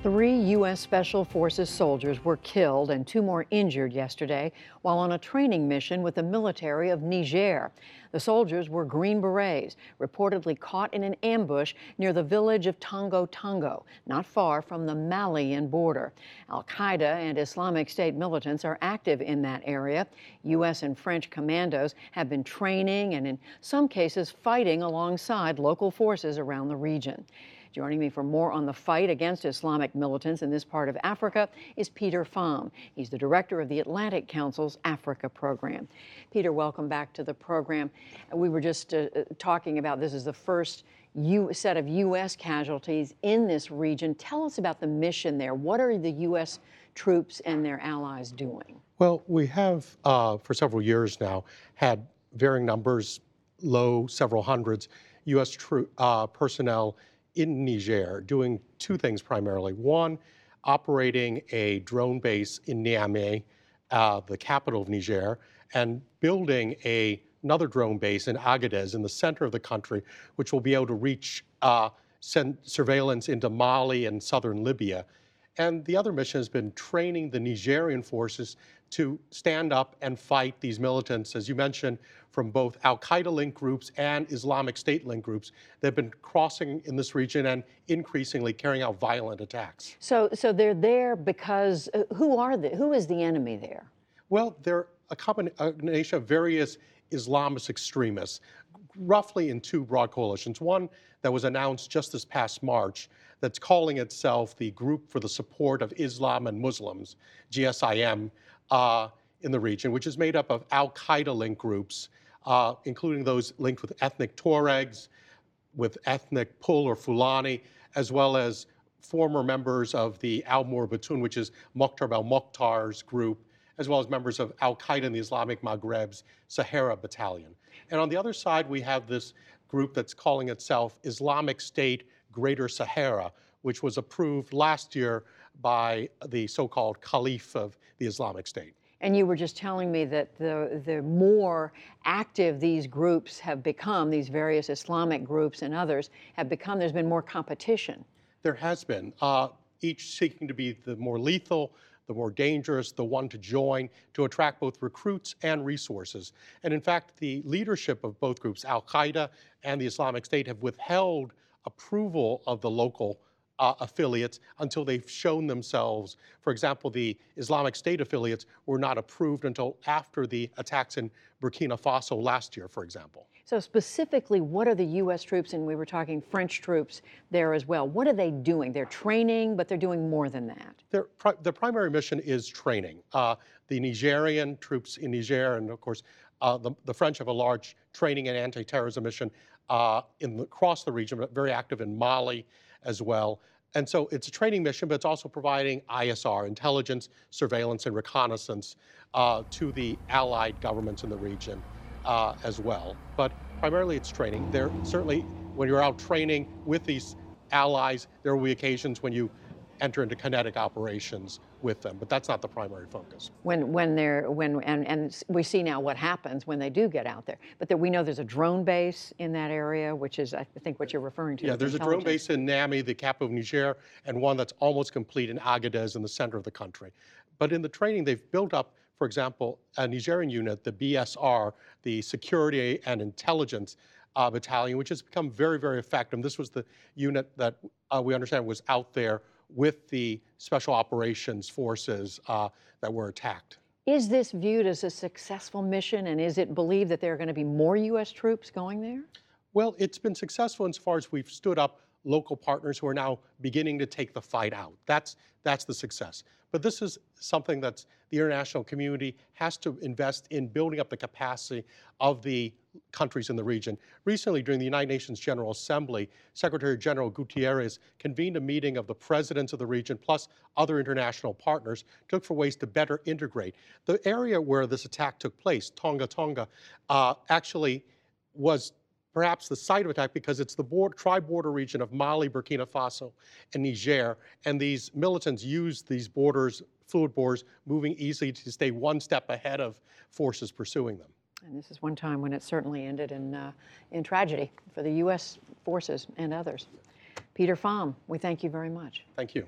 3 U.S. Special Forces soldiers were killed and 2 more injured yesterday while on a training mission with the military of Niger. The soldiers were Green Berets, reportedly caught in an ambush near the village of Tongo Tongo, not far from the Malian border. Al-Qaeda and Islamic State militants are active in that area. U.S. and French commandos have been training and in some cases fighting alongside local forces around the region. Joining me for more on the fight against Islamic militants in this part of Africa is Peter Pham. He's the director of the Atlantic Council's Africa program. Peter, welcome back to the program. We were just talking about this is the first set of U.S. casualties in this region. Tell us about the mission there. What are the U.S. troops and their allies doing? Well, we have, for several years now, had varying numbers, low several hundreds, U.S. personnel in Niger doing 2 things primarily. One, operating a drone base in Niamey, the capital of Niger, and building another drone base in Agadez in the center of the country, which will be able to reach send surveillance into Mali and southern Libya. And the other mission has been training the Nigerian forces to stand up and fight these militants, as you mentioned, from both Al-Qaeda-linked groups and Islamic State-linked groups that have been crossing in this region and increasingly carrying out violent attacks. So they're there because who is the enemy there? Well, they're a combination of various Islamist extremists, roughly in 2 broad coalitions. One that was announced just this past March that's calling itself the Group for the Support of Islam and Muslims, GSIM, in the region, which is made up of Al-Qaeda-linked groups, including those linked with ethnic Tuaregs, with ethnic Pul or Fulani, as well as former members of the Al-Murabitun, which is Muqtar al-Muqtar's group, as well as members of Al-Qaeda in the Islamic Maghreb's Sahara Battalion. And on the other side, we have this group that's calling itself Islamic State Greater Sahara, which was approved last year by the so-called Caliph of the Islamic State. And you were just telling me that the more active these groups have become, these various Islamic groups and others have become, there's been more competition. There has been, each seeking to be the more lethal, the more dangerous, the one to join, to attract both recruits and resources. And in fact, the leadership of both groups, Al-Qaeda and the Islamic State, have withheld approval of the local affiliates until they've shown themselves. For example, the Islamic State affiliates were not approved until after the attacks in Burkina Faso last year, for example. So specifically, what are the U.S. troops, and we were talking French troops there as well, what are they doing? They're training, but they're doing more than that. The primary mission is training. The Nigerian troops in Niger, and of course, the French have a large training and anti-terrorism mission across the region, but very active in Mali as well. And so it's a training mission, but it's also providing ISR, intelligence, surveillance, and reconnaissance to the allied governments in the region as well. But primarily it's training. There certainly, when you're out training with these allies, there will be occasions when you enter into kinetic operations with them, but that's not the primary focus. And we see now what happens when they do get out there. But we know there's a drone base in that area, which is, I think, what you're referring to. Yeah, there's a drone base in Niamey, the capital of Niger, and one that's almost complete in Agadez in the center of the country. But in the training, they've built up, for example, a Nigerian unit, the BSR, the Security and Intelligence Battalion, which has become very, very effective. This was the unit that we understand was out there with the special operations forces that were attacked. Is this viewed as a successful mission, and is it believed that there are going to be more U.S. troops going there? Well, it's been successful insofar as we've stood up local partners who are now beginning to take the fight out. That's the success. But this is something that the international community has to invest in building up the capacity of the countries in the region. Recently, during the United Nations General Assembly, Secretary General Guterres convened a meeting of the presidents of the region plus other international partners to look for ways to better integrate. The area where this attack took place, Tonga Tonga, actually was perhaps the site of attack because it's the tri-border region of Mali, Burkina Faso, and Niger. And these militants use these borders, fluid borders, moving easily to stay one step ahead of forces pursuing them. And this is one time when it certainly ended in tragedy for the U.S. forces and others. Peter Pham, we thank you very much. Thank you.